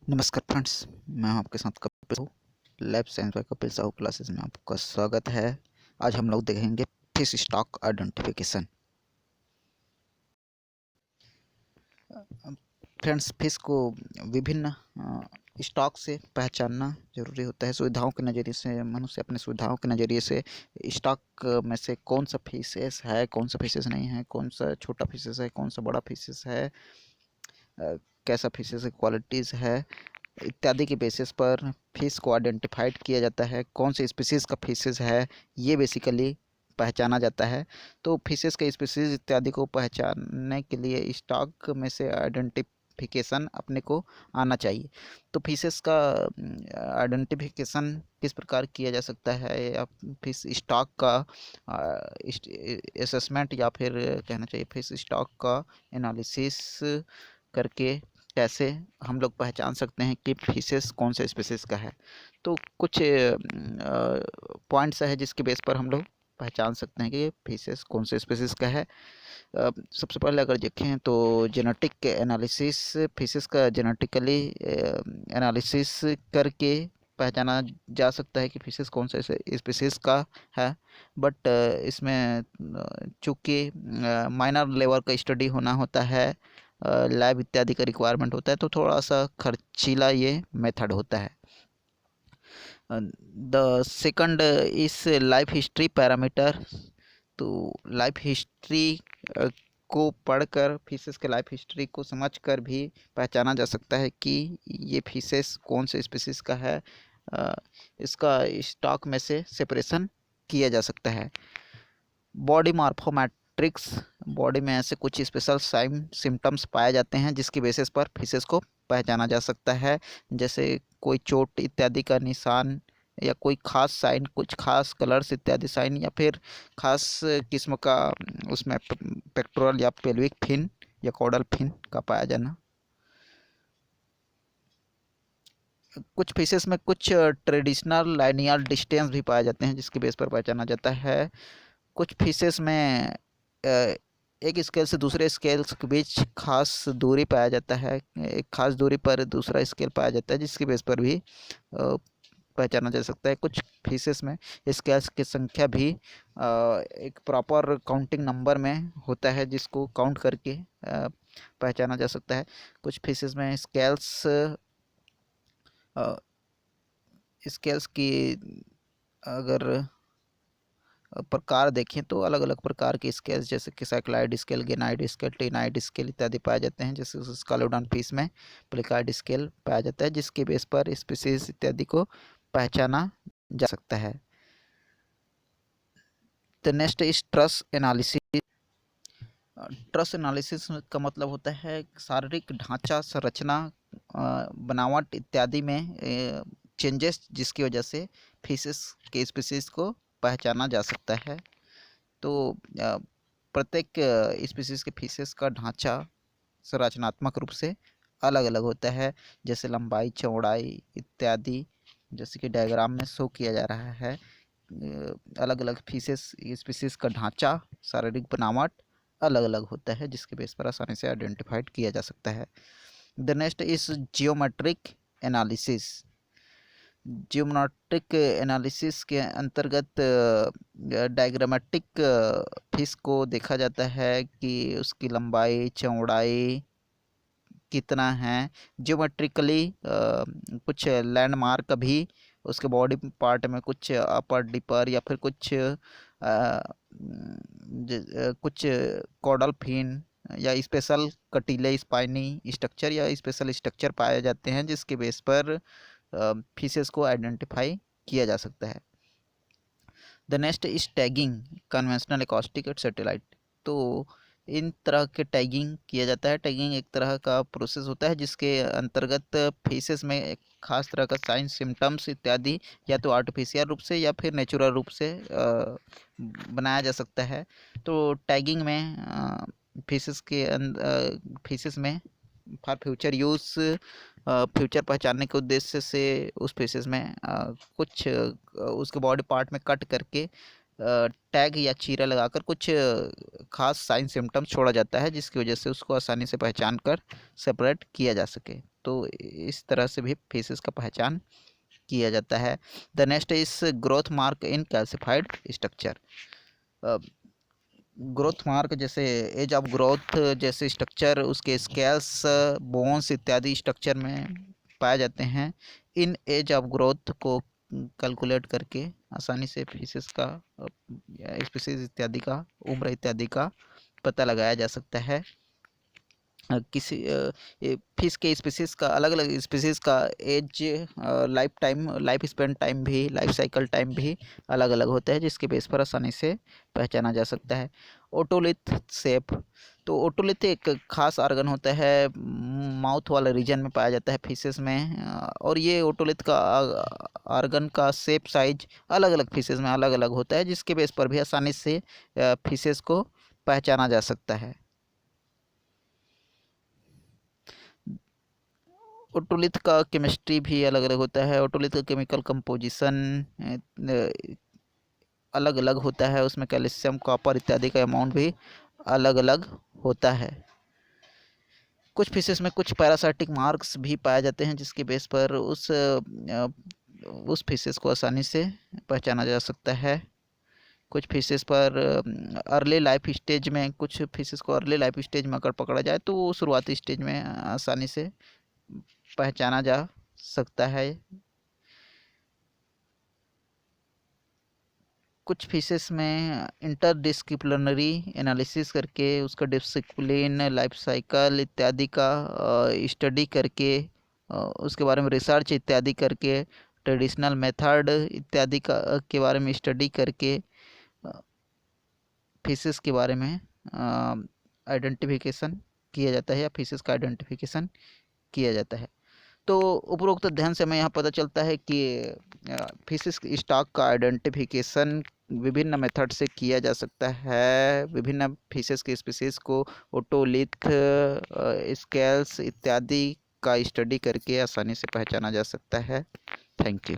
नमस्कार फ्रेंड्स, मैं हूं आपके साथ Kapil Sahu. Lab science by Kapil Sahu classes में आपका स्वागत है। आज हम लोग देखेंगे fish stock identification. Friends, fish को विभिन्न स्टॉक से पहचानना जरूरी होता है। सुविधाओं के नज़रिए से मनुष्य अपने सुविधाओं के नज़रिए से स्टॉक में से कौन सा फिशेस है, कौन सा फिशेस नहीं है, कौन सा छोटा फिशेस है, कौन सा बड़ा फिशेस है, कैसा फिशेस की क्वालिटीज़ है इत्यादि के बेसिस पर फिश को आइडेंटिफाइड किया जाता है। कौन से स्पीसीज़ का फिशेज़ है, ये बेसिकली पहचाना जाता है। तो फिशेज़ के स्पीसीज़ इत्यादि को पहचानने के लिए स्टॉक में से आइडेंटिफिकेशन अपने को आना चाहिए। तो फिशेज़ का आइडेंटिफिकेशन किस प्रकार किया जा सकता है, या फिश स्टॉक का असेसमेंट, या फिर कहना चाहिए फिश स्टॉक का एनालिसिस करके कैसे हम लोग पहचान सकते हैं कि फिशेस कौन से स्पीसीज का है। तो कुछ पॉइंट्स है जिसके बेस पर हम लोग पहचान सकते हैं कि ये फिशेस कौन से स्पीसीज का है। सबसे पहले अगर देखें तो जेनेटिक एनालिसिस, फिशेस का जेनेटिकली एनालिसिस करके पहचाना जा सकता है कि फिशेस कौन से स्पीसीज का है। बट इसमें चूँकि माइनर लेवल का स्टडी होना होता है, लैब इत्यादि का रिक्वायरमेंट होता है, तो थोड़ा सा खर्चीला ये मेथड होता है। द सेकंड इस लाइफ हिस्ट्री पैरामीटर। तो लाइफ हिस्ट्री को पढ़कर, फिशेस के लाइफ हिस्ट्री को समझकर भी पहचाना जा सकता है कि ये फिशेस कौन से स्पीसीज का है। इसका स्टॉक में से सेपरेशन किया जा सकता है। बॉडी मार्फोमेट्रिक्स, बॉडी में ऐसे कुछ स्पेशल साइन सिम्टम्स पाए जाते हैं जिसकी बेसिस पर फिशेस को पहचाना जा सकता है, जैसे कोई चोट इत्यादि का निशान, या कोई खास साइन, कुछ खास कलर्स इत्यादि साइन, या फिर खास किस्म का उसमें पेक्टोरल या पेल्विक फिन या कॉडल फिन का पाया जाना। कुछ फिशेस में कुछ ट्रेडिशनल लाइनियल डिस्टेंस भी पाए जाते हैं जिसके बेस पर पहचाना जाता है। कुछ फिशेस में एक स्केल से दूसरे स्केल के बीच खास दूरी पाया जाता है, एक खास दूरी पर दूसरा स्केल पाया जाता है जिसके बेस पर भी पहचाना जा सकता है। कुछ फिशेस में स्केल्स की संख्या भी एक प्रॉपर काउंटिंग नंबर में होता है जिसको काउंट करके पहचाना जा सकता है। कुछ फिशेस में स्केल्स की अगर प्रकार देखें तो अलग अलग प्रकार के स्केल्स, जैसे कि साइक्लाइड स्केल, गेनाइड स्केल, टेनाइड स्केल इत्यादि पाए जाते हैं। जैसे स्कालोडन फिश में प्लिकाइड स्केल पाया जाता है जिसके बेस पर स्पीसीज इत्यादि को पहचाना जा सकता है। The next is truss analysis. Truss analysis का मतलब होता है शारीरिक ढांचा, संरचना, बनावट इत्यादि में चेंजेस जिसकी वजह से फिशेस के स्पीसीज को पहचाना जा सकता है। तो प्रत्येक स्पीसीज के फिशेस का ढांचा संरचनात्मक रूप से अलग अलग होता है, जैसे लंबाई, चौड़ाई इत्यादि, जैसे कि डायग्राम में शो किया जा रहा है। अलग अलग फिशेस स्पीसीज का ढांचा, शारीरिक बनावट अलग अलग होता है जिसके बेस पर आसानी से आइडेंटिफाइड किया जा सकता है। The next is geometric analysis. Geometric analysis के अंतर्गत डायग्रामेटिक फिश को देखा जाता है कि उसकी लंबाई, चौड़ाई कितना है। जियोमेट्रिकली कुछ लैंडमार्क भी उसके बॉडी पार्ट में, कुछ अपर डिपर या फिर कुछ कुछ कॉडल फिन या स्पेशल कटीले स्पाइनी स्ट्रक्चर या स्पेशल स्ट्रक्चर पाए जाते हैं जिसके बेस पर फिशेस को आइडेंटिफाई किया जा सकता है। The next is tagging, conventional, acoustic and satellite. तो इन तरह के टैगिंग किया जाता है। टैगिंग एक तरह का प्रोसेस होता है जिसके अंतर्गत फेसेस में एक खास तरह का साइन, सिम्टम्स इत्यादि या तो आर्टिफिशियल रूप से या फिर नेचुरल रूप से बनाया जा सकता है। तो टैगिंग में फिशेस में फॉर फ्यूचर यूज़, फ्यूचर पहचानने के उद्देश्य से उस फिशेस में कुछ उसके बॉडी पार्ट में कट करके टैग या चीरा लगाकर कुछ खास साइन सिम्टम्स छोड़ा जाता है, जिसकी वजह से उसको आसानी से पहचान कर सेपरेट किया जा सके। तो इस तरह से भी फेसेस का पहचान किया जाता है। The next is growth mark in calcified structure. Growth mark जैसे एज ऑफ ग्रोथ जैसे स्ट्रक्चर उसके स्केल्स, बोन्स इत्यादि स्ट्रक्चर में पाए जाते हैं। इन एज ऑफ ग्रोथ को कैलकुलेट करके आसानी से फिशेस का स्पीसीज इत्यादि का उम्र इत्यादि का पता लगाया जा सकता है। किसी फिश के स्पीसीज का अलग अलग स्पीसीज का एज, लाइफ स्पेन टाइम भी, लाइफ साइकिल टाइम भी अलग अलग होता है, जिसके बेस पर आसानी से पहचाना जा सकता है। ओटोलिथ शेप, तो ओटोलिथ एक खास आर्गन होता है, माउथ वाले रीजन में पाया जाता है फिशेस में, और ये ओटोलिथ का आर्गन का शेप साइज अलग अलग फिशेस में अलग अलग होता है, जिसके बेस पर भी आसानी से फिशेस को पहचाना जा सकता है। ओटोलिथ का केमिस्ट्री भी अलग अलग होता है। ओटोलिथ का केमिकल कंपोजिशन अलग अलग होता है, उसमें कैल्शियम, कॉपर इत्यादि का अमाउंट भी अलग अलग होता है। कुछ फिशेस में कुछ पैरासाइटिक मार्क्स भी पाए जाते हैं, जिसके बेस पर उस फिशेस को आसानी से पहचाना जा सकता है। कुछ फिशेस पर अर्ली लाइफ स्टेज में, कुछ फिशेस को अर्ली लाइफ स्टेज में अगर पकड़ा जाए तो वो शुरुआती स्टेज में आसानी से पहचाना जा सकता है। कुछ फिशेस में इंटरडिसिप्लिनरी एनालिसिस करके उसका डिसिप्लिन, लाइफ साइकिल इत्यादि का स्टडी करके, उसके बारे में रिसर्च इत्यादि करके, ट्रेडिशनल मेथड इत्यादि का के बारे में स्टडी करके फिशेस के बारे में आइडेंटिफिकेशन किया जाता है या फिशेस का आइडेंटिफिकेशन किया जाता है। तो उपरोक्त अध्ययन से हमें यहाँ पता चलता है कि फिशेस स्टॉक का आइडेंटिफिकेशन विभिन्न मेथड से किया जा सकता है। विभिन्न फिशेस के स्पीसीज को ओटोलिथ, स्केल्स इत्यादि का स्टडी करके आसानी से पहचाना जा सकता है। Thank you.